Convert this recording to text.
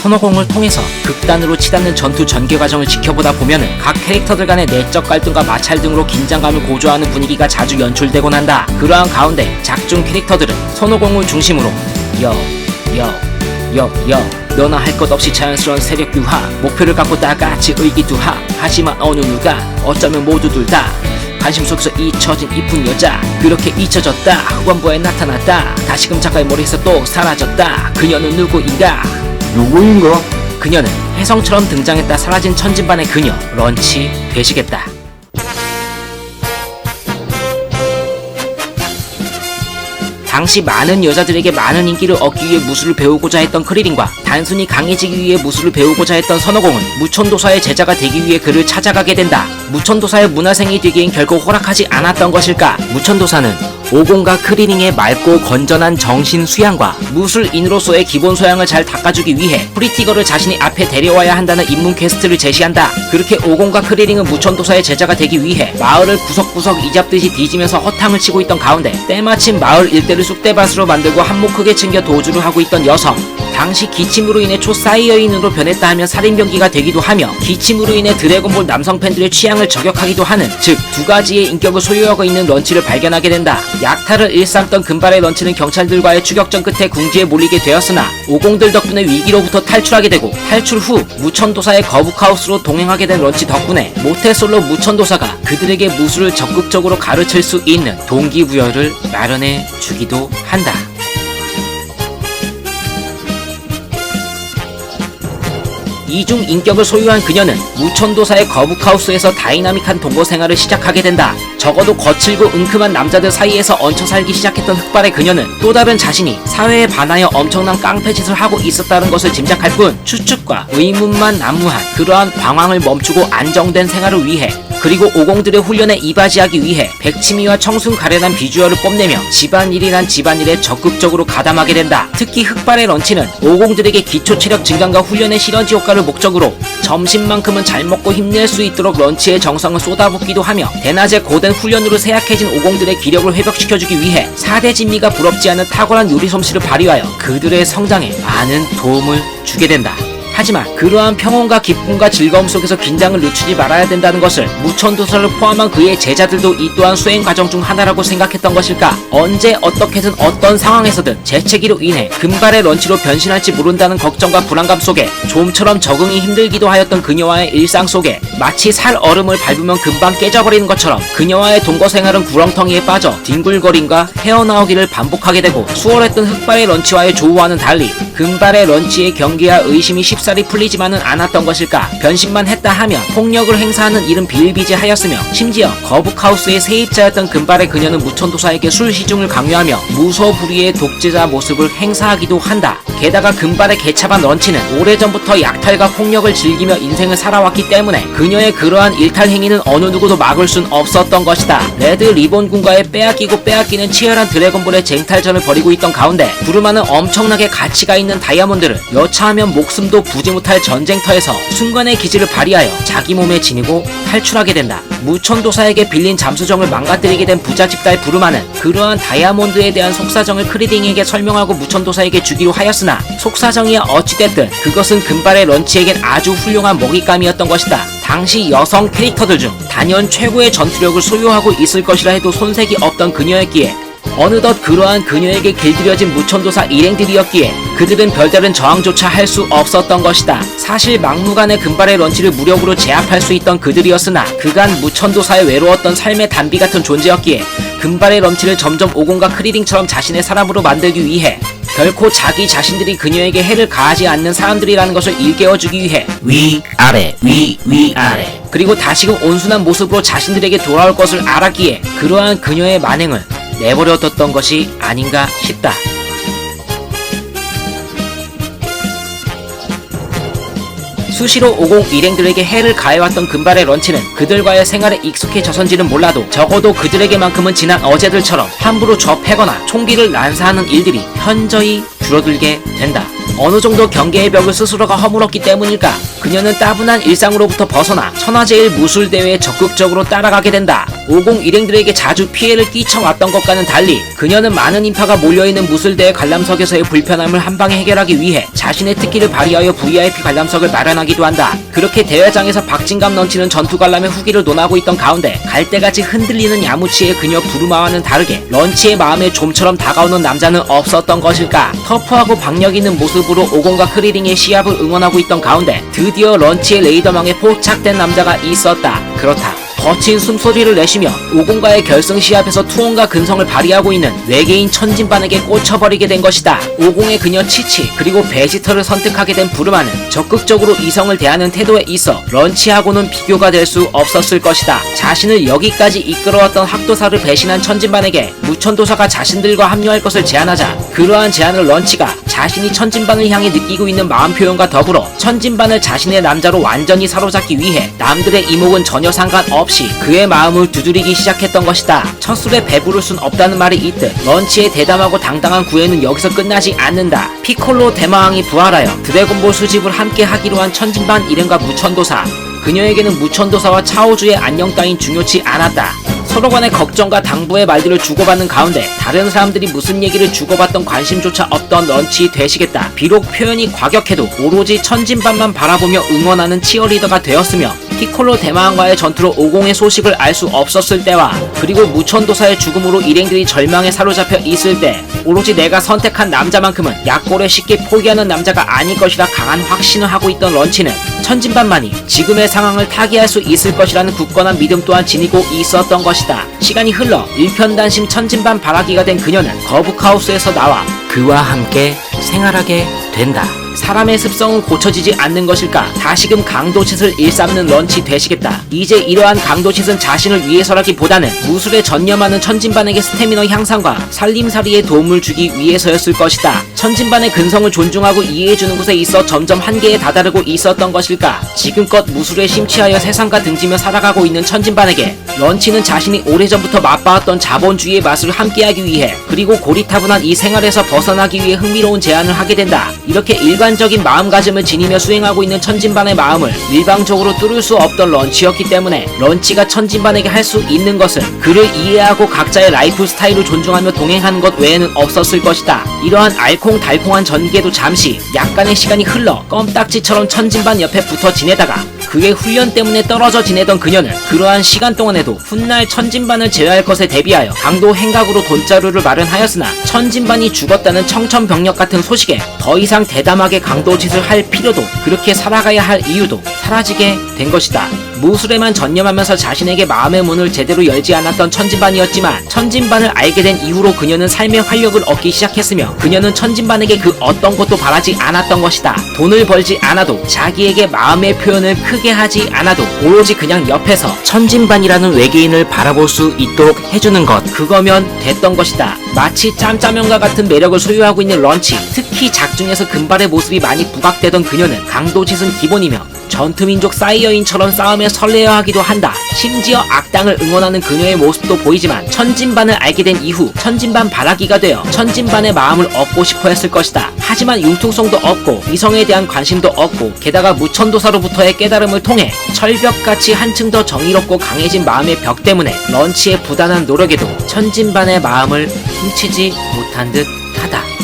손오공을 통해서 극단으로 치닫는 전투 전개 과정을 지켜보다 보면은 각 캐릭터들 간의 내적 갈등과 마찰 등으로 긴장감을 고조하는 분위기가 자주 연출되곤 한다. 그러한 가운데 작중 캐릭터들은 손오공을 중심으로 너나 할 것 없이 자연스러운 세력 유하, 목표를 갖고 다 같이 의기투하. 하지만 어느 누가 어쩌면 모두들 다 관심 속에서 잊혀진 이쁜 여자, 그렇게 잊혀졌다 후반부에 나타났다 다시금 작가의 머리에서 또 사라졌다. 그녀는 누구인가? 그녀는 혜성처럼 등장했다 사라진 천진반의 그녀 런치 되시겠다. 당시 많은 여자들에게 많은 인기를 얻기 위해 무술을 배우고자 했던 크리링과 단순히 강해지기 위해 무술을 배우고자 했던 선호공은 무천도사의 제자가 되기 위해 그를 찾아가게 된다. 무천도사의 문화생이 되기엔 결코 허락하지 않았던 것일까? 무천도사는 오공과 크리링의 맑고 건전한 정신 수양과 무술인으로서의 기본 소양을 잘 닦아주기 위해 프리티거를 자신이 앞에 데려와야 한다는 입문 퀘스트를 제시한다. 그렇게 오공과 크리링은 무천도사의 제자가 되기 위해 마을을 구석구석 이잡듯이 뒤지면서 허탕을 치고 있던 가운데 때마침 마을 일대를 쑥대밭으로 만들고 한몫 크게 챙겨 도주를 하고 있던 여성. 당시 기침으로 인해 초사이어인으로 변했다 하면 살인병기가 되기도 하며 기침으로 인해 드래곤볼 남성 팬들의 취향을 저격하기도 하는 즉 두 가지의 인격을 소유하고 있는 런치를 발견하게 된다. 약탈을 일삼던 금발의 런치는 경찰들과의 추격전 끝에 궁지에 몰리게 되었으나 오공들 덕분에 위기로부터 탈출하게 되고 탈출 후 무천도사의 거북하우스로 동행하게 된 런치 덕분에 모태솔로 무천도사가 그들에게 무술을 적극적으로 가르칠 수 있는 동기부여를 마련해 주기도 한다. 이중 인격을 소유한 그녀는 무천도사의 거북하우스에서 다이나믹한 동거 생활을 시작하게 된다. 적어도 거칠고 은큼한 남자들 사이에서 얹혀 살기 시작했던 흑발의 그녀는 또 다른 자신이 사회에 반하여 엄청난 깡패짓을 하고 있었다는 것을 짐작할 뿐 추측과 의문만 난무한 그러한 방황을 멈추고 안정된 생활을 위해 그리고 오공들의 훈련에 이바지하기 위해 백치미와 청순 가련한 비주얼을 뽐내며 집안일이란 집안일에 적극적으로 가담하게 된다. 특히 흑발의 런치는 오공들에게 기초 체력 증강과 훈련의 시너지 효과를 목적으로 점심만큼은 잘 먹고 힘낼 수 있도록 런치의 정성을 쏟아붓기도 하며 대낮에 고된 훈련으로 쇠약해진 오공들의 기력을 회복시켜주기 위해 4대 진미가 부럽지 않은 탁월한 요리 솜씨를 발휘하여 그들의 성장에 많은 도움을 주게 된다. 하지만 그러한 평온과 기쁨과 즐거움 속에서 긴장을 늦추지 말아야 된다는 것을 무천도사를 포함한 그의 제자들도 이 또한 수행 과정 중 하나라고 생각했던 것일까? 언제 어떻게든 어떤 상황에서든 재채기로 인해 금발의 런치로 변신할지 모른다는 걱정과 불안감 속에 좀처럼 적응이 힘들기도 하였던 그녀와의 일상 속에 마치 살얼음을 밟으면 금방 깨져버리는 것처럼 그녀와의 동거 생활은 구렁텅이에 빠져 뒹굴거림과 헤어나오기를 반복하게 되고 수월했던 흑발의 런치와의 조우와는 달리 금발의 런치의 경계와 의심이 쉽사리 풀리지만은 않았던 것일까? 변신만 했다 하면 폭력을 행사하는 일은 비일비재하였으며 심지어 거북하우스의 세입자였던 금발의 그녀는 무천도사에게 술 시중을 강요하며 무소불위의 독재자 모습을 행사하기도 한다. 게다가 금발의 개차반 런치는 오래전부터 약탈과 폭력을 즐기며 인생을 살아왔기 때문에 그녀의 그러한 일탈 행위는 어느 누구도 막을 순 없었던 것이다. 레드 리본 군과의 빼앗기고 빼앗기는 치열한 드래곤볼의 쟁탈전을 벌이고 있던 가운데 부르마는 엄청나게 가치가 있는 다이아몬드를 여차하면 목숨도 부지 못할 전쟁터에서 순간의 기지를 발휘하여 자기 몸에 지니고 탈출하게 된다. 무천도사에게 빌린 잠수정을 망가뜨리게 된 부자 집달 부르마는 그러한 다이아몬드에 대한 속사정을 크리딩에게 설명하고 무천도사에게 주기로 하였으나 속사정이야 어찌됐든 그것은 금발의 런치에겐 아주 훌륭한 먹잇감이었던 것이다. 당시 여성 캐릭터들 중 단연 최고의 전투력을 소유하고 있을 것이라 해도 손색이 없던 그녀였기에 어느덧 그러한 그녀에게 길들여진 무천도사 일행들이었기에 그들은 별다른 저항조차 할 수 없었던 것이다. 사실 막무가내 금발의 런치를 무력으로 제압할 수 있던 그들이었으나 그간 무천도사의 외로웠던 삶의 단비 같은 존재였기에 금발의 런치를 점점 오공과 크리딩처럼 자신의 사람으로 만들기 위해 결코 자기 자신들이 그녀에게 해를 가하지 않는 사람들이라는 것을 일깨워주기 위해 위아래 위아래 그리고 다시금 온순한 모습으로 자신들에게 돌아올 것을 알았기에 그러한 그녀의 만행을 내버려뒀던 것이 아닌가 싶다. 수시로 오공 일행들에게 해를 가해왔던 금발의 런치는 그들과의 생활에 익숙해져선지는 몰라도 적어도 그들에게만큼은 지난 어제들처럼 함부로 접해거나 총기를 난사하는 일들이 현저히 줄어들게 된다. 어느 정도 경계의 벽을 스스로가 허물었기 때문일까? 그녀는 따분한 일상으로부터 벗어나 천하제일 무술대회에 적극적으로 따라가게 된다. 오공 일행들에게 자주 피해를 끼쳐왔던 것과는 달리 그녀는 많은 인파가 몰려있는 무술대의 관람석에서의 불편함을 한방에 해결하기 위해 자신의 특기를 발휘하여 VIP 관람석을 마련하기도 한다. 그렇게 대회장에서 박진감 넘치는 전투 관람의 후기를 논하고 있던 가운데 갈대같이 흔들리는 야무치의 그녀 부르마와는 다르게 런치의 마음에 좀처럼 다가오는 남자는 없었던 것일까. 터프하고 박력 있는 모습으로 오공과 크리링의 시합을 응원하고 있던 가운데 드디어 런치의 레이더망에 포착된 남자가 있었다. 그렇다. 거친 숨소리를 내쉬며 오공과의 결승 시합에서 투혼과 근성을 발휘하고 있는 외계인 천진반에게 꽂혀버리게 된 것이다. 오공의 그녀 치치 그리고 베지터를 선택하게 된 부르마는 적극적으로 이성을 대하는 태도에 있어 런치하고는 비교가 될 수 없었을 것이다. 자신을 여기까지 이끌어왔던 학도사를 배신한 천진반에게 무천도사가 자신들과 합류할 것을 제안하자 그러한 제안을 런치가 자신이 천진반을 향해 느끼고 있는 마음 표현과 더불어 천진반을 자신의 남자로 완전히 사로잡기 위해 남들의 이목은 전혀 상관없이 그의 마음을 두드리기 시작했던 것이다. 첫 술에 배부를 순 없다는 말이 있듯 런치의 대담하고 당당한 구애는 여기서 끝나지 않는다. 피콜로 대마왕이 부활하여 드래곤볼 수집을 함께 하기로 한 천진반 일행과 무천도사. 그녀에게는 무천도사와 차오주의 안녕 따윈 중요치 않았다. 서로 간의 걱정과 당부의 말들을 주고받는 가운데 다른 사람들이 무슨 얘기를 주고받던 관심조차 없던 런치 되시겠다. 비록 표현이 과격해도 오로지 천진반만 바라보며 응원하는 치어리더가 되었으며 피콜로 대마왕과의 전투로 오공의 소식을 알 수 없었을 때와 그리고 무천도사의 죽음으로 일행들이 절망에 사로잡혀 있을 때 오로지 내가 선택한 남자만큼은 약골에 쉽게 포기하는 남자가 아닐 것이라 강한 확신을 하고 있던 런치는 천진반만이 지금의 상황을 타개할 수 있을 것이라는 굳건한 믿음 또한 지니고 있었던 것이다. 시간이 흘러 일편단심 천진반 바라기가 된 그녀는 거북하우스에서 나와 그와 함께 생활하게 된다. 사람의 습성은 고쳐지지 않는 것일까? 다시금 강도짓을 일삼는 런치 되시겠다. 이제 이러한 강도짓은 자신을 위해서라기보다는 무술에 전념하는 천진반에게 스태미너 향상과 살림살이에 도움을 주기 위해서였을 것이다. 천진반의 근성을 존중하고 이해해주는 곳에 있어 점점 한계에 다다르고 있었던 것일까? 지금껏 무술에 심취하여 세상과 등지며 살아가고 있는 천진반에게 런치는 자신이 오래전부터 맛봐왔던 자본주의의 맛을 함께하기 위해 그리고 고리타분한 이 생활에서 벗어나기 위해 흥미로운 제안을 하게 된다. 이렇게 일반적인 마음가짐을 지니며 수행하고 있는 천진반의 마음을 일방적으로 뚫을 수 없던 런치였기 때문에 런치가 천진반에게 할 수 있는 것은 그를 이해하고 각자의 라이프 스타일을 존중하며 동행하는 것 외에는 없었을 것이다. 이러한 알콩달콩한 전개도 잠시 약간의 시간이 흘러 껌딱지처럼 천진반 옆에 붙어 지내다가 그의 훈련 때문에 떨어져 지내던 그녀는 그러한 시간 동안에도 훗날 천진반을 제외할 것에 대비하여 강도 행각으로 돈자루를 마련하였으나 천진반이 죽었다는 청천벽력 같은 소식에 더 이상 대담하게 강도짓을 할 필요도 그렇게 살아가야 할 이유도 사라지게 된 것이다. 무술에만 전념하면서 자신에게 마음의 문을 제대로 열지 않았던 천진반이었지만 천진반을 알게 된 이후로 그녀는 삶의 활력을 얻기 시작했으며 그녀는 천진반에게 그 어떤 것도 바라지 않았던 것이다. 돈을 벌지 않아도 자기에게 마음의 표현을 크게 하지 않아도 오로지 그냥 옆에서 천진반이라는 외계인을 바라볼 수 있도록 해주는 것 그거면 됐던 것이다. 마치 짬짜면과 같은 매력을 소유하고 있는 런치 특히 작중에서 금발의 모습이 많이 부각되던 그녀는 강도짓은 기본이며 전투민족 사이어인처럼 싸움에 설레어하기도 한다. 심지어 악당을 응원하는 그녀의 모습도 보이지만 천진반을 알게 된 이후 천진반 바라기가 되어 천진반의 마음을 얻고 싶어 했을 것이다. 하지만 융통성도 없고 이성에 대한 관심도 없고 게다가 무천도사로부터의 깨달음을 통해 철벽같이 한층 더 정의롭고 강해진 마음의 벽 때문에 런치의 부단한 노력에도 천진반의 마음을 훔치지 못한 듯 하다.